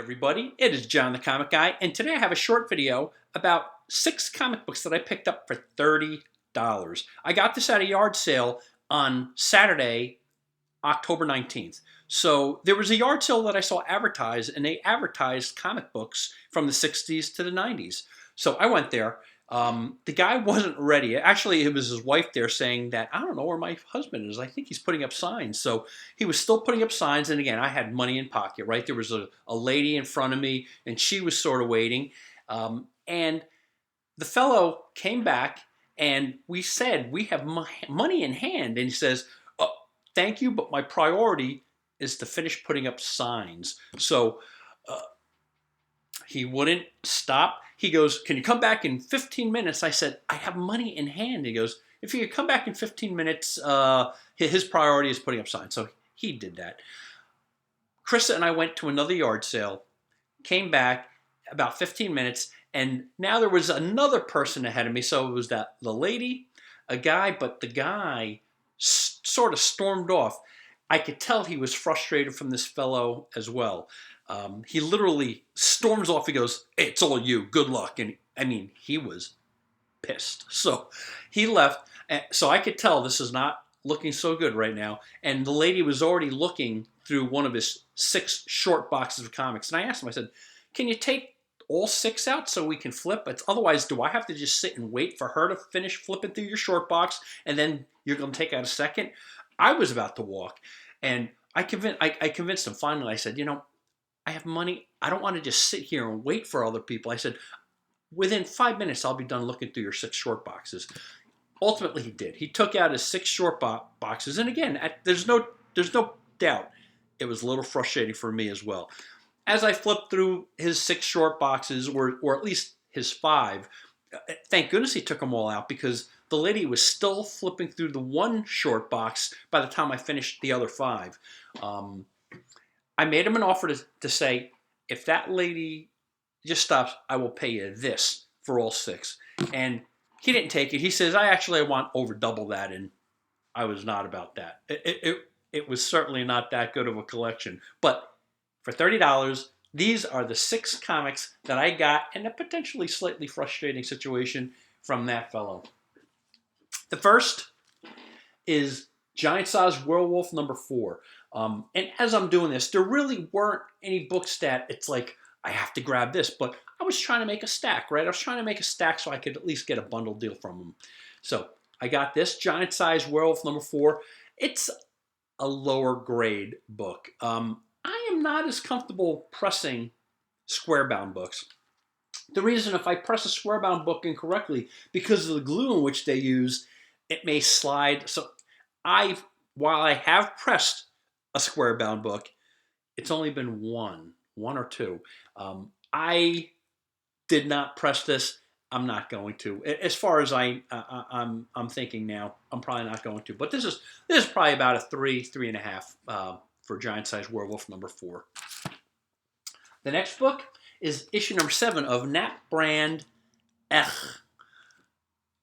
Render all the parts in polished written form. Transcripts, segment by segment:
Everybody, it is John the Comic Guy, and today I have a short video about 6 comic books that I picked up for $30. I got this at a yard sale on Saturday, October 19th. So there was a yard sale that I saw advertised, and they advertised comic books from the 60s to the 90s. So I went there. The guy wasn't ready. Actually, it was his wife there saying that, I don't know where my husband is. I think he's putting up signs. So he was still putting up signs. And again, I had money in pocket, right? There was a lady in front of me, and she was sort of waiting. And the fellow came back, and we said, we have money in hand. And he says, oh, thank you, but my priority is to finish putting up signs. So he wouldn't stop. He goes, can you come back in 15 minutes? I said, I have money in hand. He goes, if you could come back in 15 minutes, his priority is putting up signs. So he did that. Krista and I went to another yard sale, came back about 15 minutes, and now there was another person ahead of me. So it was the lady, a guy, but the guy sort of stormed off. I could tell he was frustrated from this fellow as well. He literally storms off. He goes, hey, it's all you. Good luck. And I mean, he was pissed. So he left. So I could tell this is not looking so good right now. And the lady was already looking through one of his 6 short boxes of comics. And I asked him, I said, can you take all 6 out so we can flip? Otherwise, do I have to just sit and wait for her to finish flipping through your short box and then you're going to take out a second? I was about to walk. And I convinced him finally. I said, you know, I have money. I don't want to just sit here and wait for other people. I said, within 5 minutes, I'll be done looking through your 6 short boxes. Ultimately, he did. He took out his 6 short boxes. And again, there's no doubt it was a little frustrating for me as well. As I flipped through his 6 short boxes, or at least his 5, thank goodness he took them all out, because the lady was still flipping through the 1 short box by the time I finished the other 5. I made him an offer to say, if that lady just stops, I will pay you this for all 6. And he didn't take it. He says, I want over double that. And I was not about that. It was certainly not that good of a collection. But for $30, these are the 6 comics that I got in a potentially slightly frustrating situation from that fellow. The first is Giant Size Werewolf number 4. And as I'm doing this, there really weren't any books that it's like, I have to grab this. But I was trying to make a stack, right? I was trying to make a stack so I could at least get a bundle deal from them. So I got this Giant Size Werewolf number 4. It's a lower grade book. I am not as comfortable pressing square-bound books. The reason, if I press a square-bound book incorrectly, because of the glue in which they use, it may slide. So while I have pressed a square-bound book, it's only been one or two. I did not press this. I'm not going to. As far as I'm thinking now, I'm probably not going to. But this is probably about a 3.5 for Giant Size Werewolf number 4. The next book is issue number 7 of Brand Echh.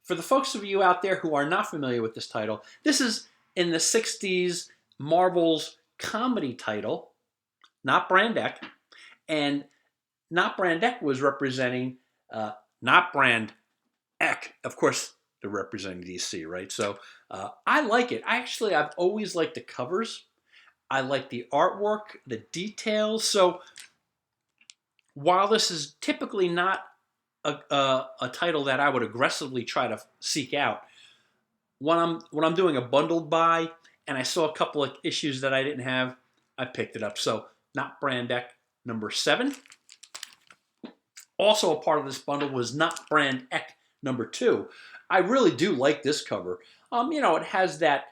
For the folks of you out there who are not familiar with this title, this is in the 60s Marvel's comedy title, not Brand Echh. And not Brand Echh was representing not Brand Echh. Of course, they're representing DC, right? So I like it. I've always liked the covers. I like the artwork, the details. So while this is typically not a title that I would aggressively try to seek out, when I'm doing a bundled buy and I saw a couple of issues that I didn't have, I picked it up. So not Brand Echh number 7. Also a part of this bundle was not Brand Echh number 2. I really do like this cover. It has that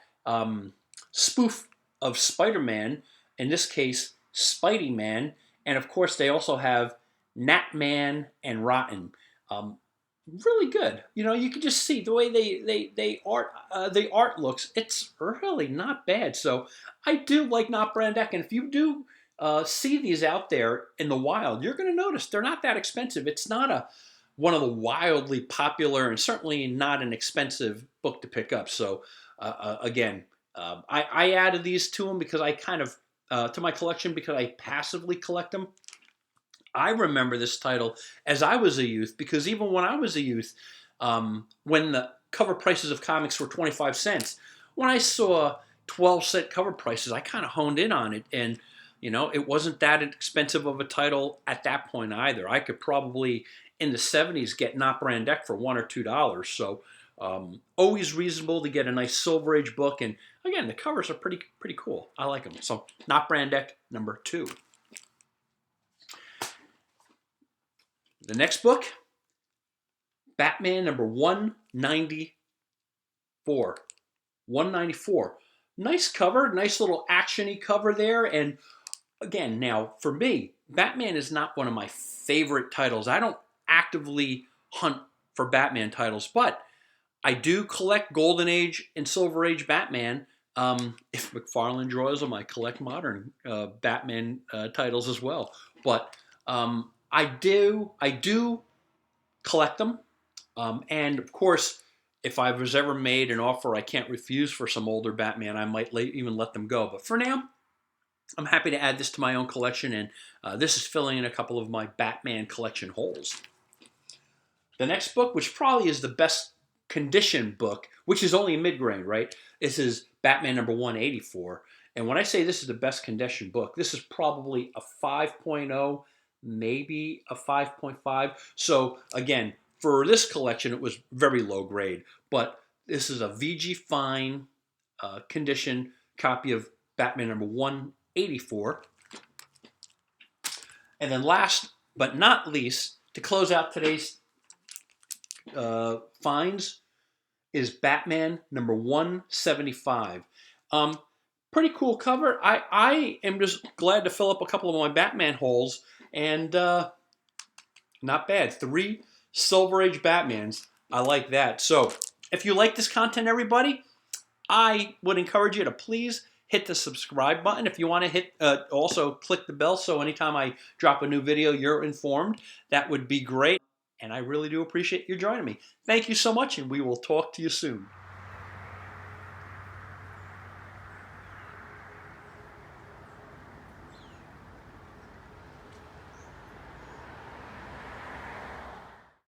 spoof of Spider-Man, in this case, Spidey-Man, and of course they also have Nat-Man and Rotten. Really good. You can just see the way the art looks. It's really not bad. So I do like not Brand Echh, and if you do see these out there in the wild, you're going to notice they're not that expensive. It's not one of the wildly popular, and certainly not an expensive book to pick up. So again, I added these to them because I kind of to my collection because I passively collect them. I remember this title as I was a youth, because even when I was a youth, when the cover prices of comics were 25 cents, when I saw 12-cent cover prices, I kind of honed in on it. And, it wasn't that expensive of a title at that point either. I could probably, in the 70s, get Not Brand Echh for $1 or $2. So, always reasonable to get a nice Silver Age book. And again, the covers are pretty cool. I like them. So, Not Brand Echh, number 2. The next book, Batman number 194. 194. Nice cover, nice little action-y cover there. And again, now for me, Batman is not one of my favorite titles. I don't actively hunt for Batman titles, but I do collect Golden Age and Silver Age Batman. If McFarlane draws them, I collect modern Batman titles as well. But I do collect them, and of course, if I was ever made an offer I can't refuse for some older Batman, I might even let them go. But for now, I'm happy to add this to my own collection, and this is filling in a couple of my Batman collection holes. The next book, which probably is the best condition book, which is only mid-grade, right? This is Batman number 184. And when I say this is the best condition book, this is probably a 5.0, maybe a 5.5. So again, for this collection, it was very low grade. But this is a VG Fine condition copy of Batman number 184. And then last but not least, to close out today's finds, is Batman number 175. Pretty cool cover. I am just glad to fill up a couple of my Batman holes, and not bad. 3 Silver Age Batmans. I like that. So if you like this content, everybody, I would encourage you to please hit the subscribe button. If you want to hit, also click the bell so anytime I drop a new video, you're informed. That would be great. And I really do appreciate you joining me. Thank you so much, and we will talk to you soon.